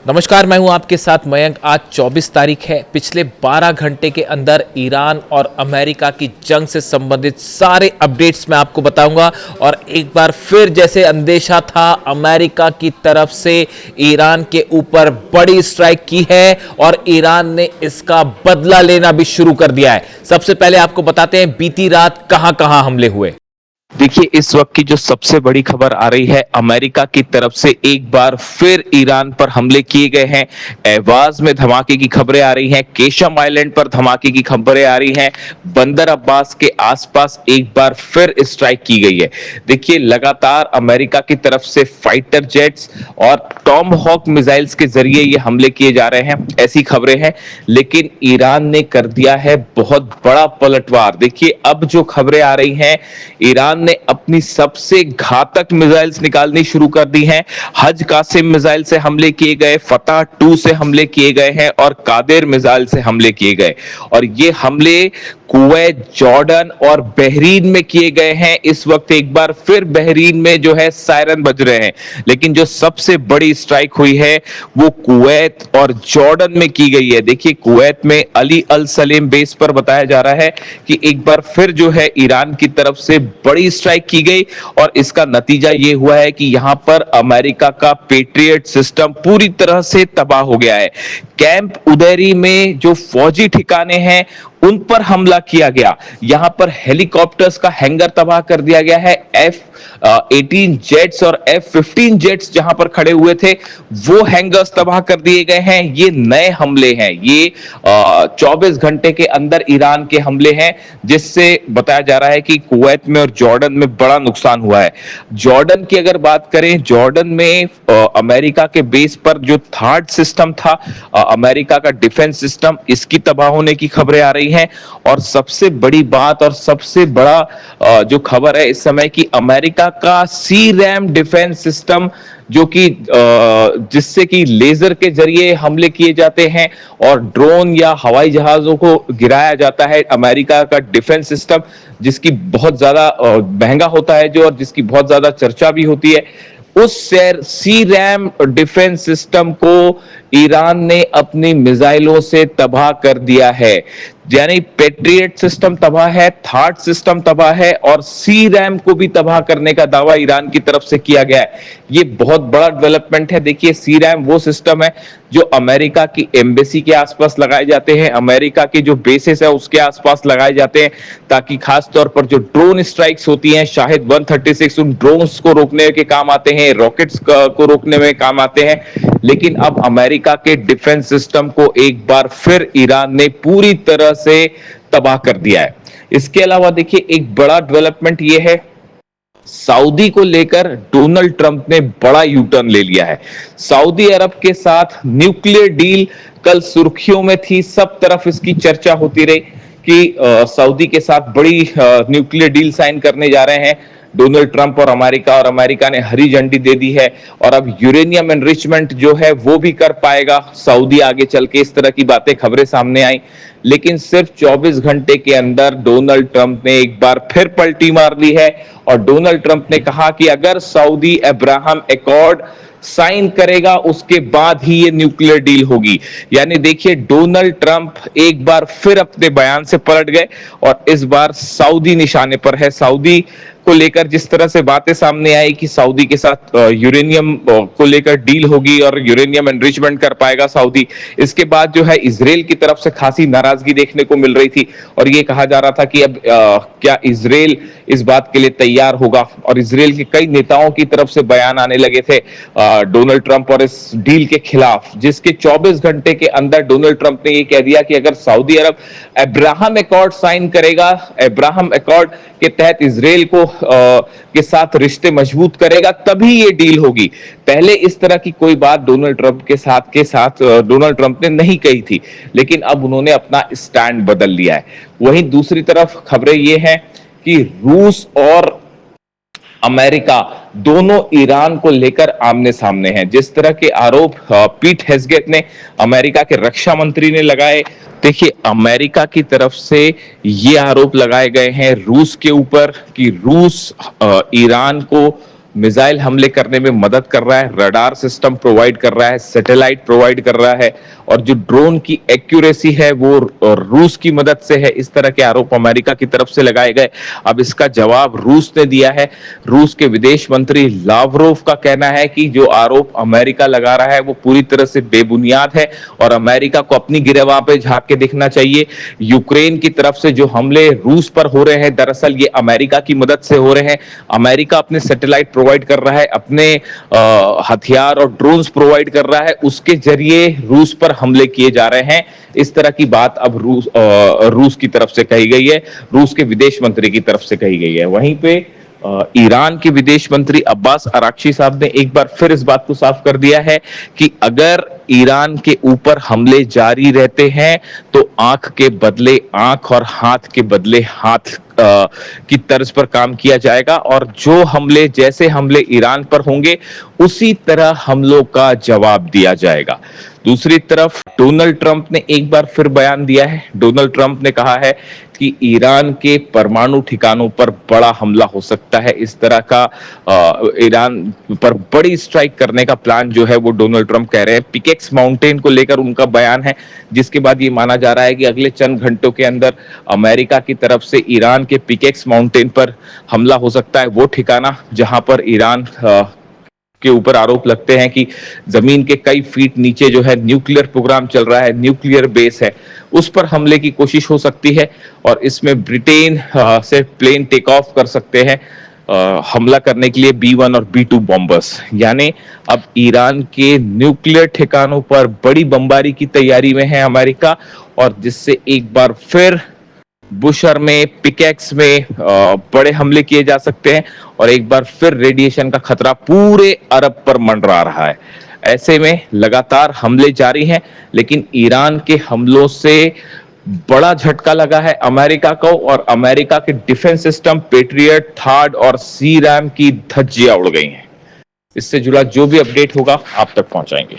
नमस्कार, मैं हूं आपके साथ मयंक। आज 24 तारीख है। पिछले 12 घंटे के अंदर ईरान और अमेरिका की जंग से संबंधित सारे अपडेट्स मैं आपको बताऊंगा। और एक बार फिर जैसे अंदेशा था, अमेरिका की तरफ से ईरान के ऊपर बड़ी स्ट्राइक की है और ईरान ने इसका बदला लेना भी शुरू कर दिया है। सबसे पहले आपको बताते हैं बीती रात कहां कहां हमले हुए। देखिए, इस वक्त की जो सबसे बड़ी खबर आ रही है, अमेरिका की तरफ से एक बार फिर ईरान पर हमले किए गए हैं। एवाज में धमाके की खबरें आ रही हैं, केशम आइलैंड पर धमाके की खबरें आ रही हैं, बंदर अब्बास के आसपास एक बार फिर स्ट्राइक की गई है। देखिए, लगातार अमेरिका की तरफ से फाइटर जेट्स और टॉम हॉक मिसाइल्स के जरिए ये हमले किए जा रहे हैं, ऐसी खबरें हैं। लेकिन ईरान ने कर दिया है बहुत बड़ा पलटवार। देखिए, अब जो खबरें आ रही हैं, ईरान ने अपनी सबसे घातक मिसाइल्स निकालनी शुरू कर दी हैं। हज कासिम मिसाइल से हमले किए गए, फतह 2 से हमले किए गए हैं और कादेर मिसाइल से हमले किए गए। और ये हमले कुवैत, जॉर्डन और बहरीन में किए गए हैं। इस वक्त एक बार फिर बहरीन में जो है सायरन बज रहे हैं। लेकिन जो सबसे बड़ी स्ट्राइक हुई है वो कुवैत और जॉर्डन में की गई है। देखिए, कुवैत में अली अल सलेम बेस पर बताया जा रहा है कि एक बार फिर जो है ईरान की तरफ से बड़ी स्ट्राइक की गई और इसका नतीजा ये हुआ है कि यहां पर अमेरिका का पेट्रियट सिस्टम पूरी तरह से तबाह हो गया है। कैंप उदैरी में जो फौजी ठिकाने हैं उन पर हमला किया गया। यहां पर हेलीकॉप्टर्स का हैंगर तबाह कर दिया गया है। F-18 जेट्स और F-15 जेट्स जहां पर खड़े हुए थे वो हैंगर्स तबाह कर दिए गए हैं। ये नए हमले हैं, ये 24 घंटे के अंदर ईरान के हमले हैं, जिससे बताया जा रहा है कि कुवैत में और जॉर्डन में बड़ा नुकसान हुआ है। जॉर्डन की अगर बात करें, जॉर्डन में अमेरिका के बेस पर जो थर्ड सिस्टम था, अमेरिका का डिफेंस सिस्टम, इसकी तबाह होने की खबरें आ रही हैं। और सबसे बड़ी बात और सबसे बड़ा जो खबर है इस समय की, अमेरिका का सी रैम डिफेंस सिस्टम, जो कि जिससे कि लेजर के जरिए हमले किए जाते हैं और ड्रोन या हवाई जहाजों को गिराया जाता है, अमेरिका का डिफेंस सिस्टम जिसकी बहुत ज्यादा महंगा होता है जो, और जिसकी बहुत ज्यादा चर्चा भी होती है, उस सी रैम डिफेंस सिस्टम को ईरान ने अपनी मिसाइलों से तबाह कर दिया है। यानी पेट्रियट सिस्टम तबाह है, थर्ड सिस्टम तबाह है और सी रैम को भी तबाह करने का दावा ईरान की तरफ से किया गया है। ये बहुत बड़ा डेवलपमेंट है। देखिए, सी रैम वो सिस्टम है जो अमेरिका की एम्बेसी के आसपास लगाए जाते हैं, अमेरिका की जो बेसिस है उसके आसपास लगाए जाते हैं, ताकि खास तौर पर जो ड्रोन स्ट्राइक्स होती हैं, शाहिद 136, उन ड्रोन्स को रोकने के काम आते हैं, रॉकेट्स को रोकने में काम आते हैं। लेकिन अब अमेरिका के डिफेंस सिस्टम को एक बार फिर ईरान ने पूरी तरह से तबाह कर दिया है। इसके अलावा देखिए, एक बड़ा डेवलपमेंट यह है, सऊदी को लेकर डोनाल्ड ट्रंप ने बड़ा यू टर्न ले लिया है। सऊदी अरब के साथ न्यूक्लियर डील कल सुर्खियों में थी, सब तरफ इसकी चर्चा होती रही कि सऊदी के साथ बड़ी न्यूक्लियर डील साइन करने जा रहे हैं डोनाल्ड ट्रंप और अमेरिका ने हरी झंडी दे दी है। और अब यूरेनियम एनरिचमेंट जो है वो भी कर पाएगा सऊदी आगे चल के, इस तरह की बातें खबरें सामने आई। लेकिन सिर्फ 24 घंटे के अंदर डोनाल्ड ट्रंप ने एक बार फिर पलटी मार ली है और डोनाल्ड ट्रंप ने कहा कि अगर सऊदी अब्राहम एकॉर्ड साइन करेगा उसके बाद ही ये न्यूक्लियर डील होगी। यानी देखिए, डोनाल्ड ट्रंप एक बार फिर अपने बयान से पलट गए और इस बार सऊदी निशाने पर है। सऊदी को लेकर जिस तरह से बातें सामने आई कि सऊदी के साथ यूरेनियम को लेकर डील होगी और यूरेनियम एनरिचमेंट कर पाएगा सऊदी, इसके बाद जो है इजराइल की तरफ से खासी नाराजगी देखने को मिल रही थी और ये कहा जा रहा था कि अब क्या इजराइल इस बात के लिए तैयार होगा। और इजराइल के कई नेताओं की तरफ से बयान आने लगे थे डोनाल्ड ट्रंप और इस डील के खिलाफ, जिसके 24 घंटे के अंदर डोनाल्ड ट्रंप ने यह कह दिया कि अगर सऊदी अरब अब्राहम एकॉर्ड साइन करेगा, अब्राहम एकॉर्ड के तहत इजराइल को के साथ रिश्ते मजबूत करेगा, तभी ये डील होगी। पहले इस तरह की कोई बात डोनाल्ड ट्रंप के साथ डोनाल्ड ट्रंप ने नहीं कही थी, लेकिन अब उन्होंने अपना स्टैंड बदल लिया है। वहीं दूसरी तरफ खबरें ये हैं कि रूस और अमेरिका दोनों ईरान को लेकर आमने सामने हैं। जिस तरह के आरोप पीट हेग्सेट ने, अमेरिका के रक्षा मंत्री ने लगाए, देखिए अमेरिका की तरफ से ये आरोप लगाए गए हैं रूस के ऊपर कि रूस ईरान को मिसाइल हमले करने में मदद कर रहा है, रडार सिस्टम प्रोवाइड कर रहा है, सैटेलाइट प्रोवाइड कर रहा है, और जो ड्रोन की एक्यूरेसी है वो रूस की मदद से है। इस तरह के आरोप अमेरिका की तरफ से लगाए गए। अब इसका जवाब रूस ने दिया है। रूस के विदेश मंत्री लावरोव का कहना है कि जो आरोप अमेरिका लगा रहा है वो पूरी तरह से बेबुनियाद है और अमेरिका को अपनी गिरवा पे झांक के देखना चाहिए। यूक्रेन की तरफ से जो हमले रूस पर हो रहे हैं, दरअसल ये अमेरिका की मदद से हो रहे हैं। अमेरिका अपने सैटेलाइट प्रोवाइड कर रहा है, अपने हथियार और ड्रोन्स प्रोवाइड कर रहा है, उसके जरिए रूस पर हमले किए जा रहे हैं। इस तरह की बात अब रूस की तरफ से कही गई है, रूस के विदेश मंत्री की तरफ से कही गई है। वहीं पे ईरान के विदेश मंत्री अब्बास अराक्ची साहब ने एक बार फिर इस बात को साफ कर दिया है कि अगर ईरान के ऊपर हमले जारी रहते हैं तो आंख के बदले आंख और हाथ के बदले हाथ की तर्ज पर काम किया जाएगा, और जो हमले, जैसे हमले ईरान पर होंगे उसी तरह हमलों का जवाब दिया जाएगा। दूसरी तरफ डोनाल्ड ट्रंप ने एक बार फिर बयान दिया है। डोनाल्ड ट्रंप ने कहा है कि ईरान के परमाणु ठिकानों पर बड़ा हमला हो सकता है। इस तरह का ईरान पर बड़ी स्ट्राइक करने का प्लान जो है वो डोनाल्ड ट्रंप कह रहे हैं। पिकेक्स माउंटेन को लेकर उनका बयान है, जिसके बाद ये माना जा रहा है कि अगले चंद घंटों के अंदर अमेरिका की तरफ से ईरान के पिकेक्स माउंटेन पर हमला हो सकता है। वो ठिकाना जहां पर ईरान के ऊपर आरोप लगते हैं कि जमीन के कई फीट नीचे जो है न्यूक्लियर प्रोग्राम चल रहा है, न्यूक्लियर बेस है, उस पर हमले की कोशिश हो सकती है। और इसमें ब्रिटेन से प्लेन टेक ऑफ कर सकते हैं हमला करने के लिए B-1 और B-2 बॉम्बर्स। यानी अब ईरान के न्यूक्लियर ठिकानों पर बड़ी बमबारी की तैयारी में है अमेरिका, और जिससे एक बार फिर बुशर में, पिकेक्स में बड़े हमले किए जा सकते हैं, और एक बार फिर रेडिएशन का खतरा पूरे अरब पर मंडरा रहा है। ऐसे में लगातार हमले जारी हैं, लेकिन ईरान के हमलों से बड़ा झटका लगा है अमेरिका को, और अमेरिका के डिफेंस सिस्टम पेट्रियट, थार्ड और सी रैम की धज्जियां उड़ गई हैं। इससे जुड़ा जो भी अपडेट होगा आप तक पहुंचाएंगे।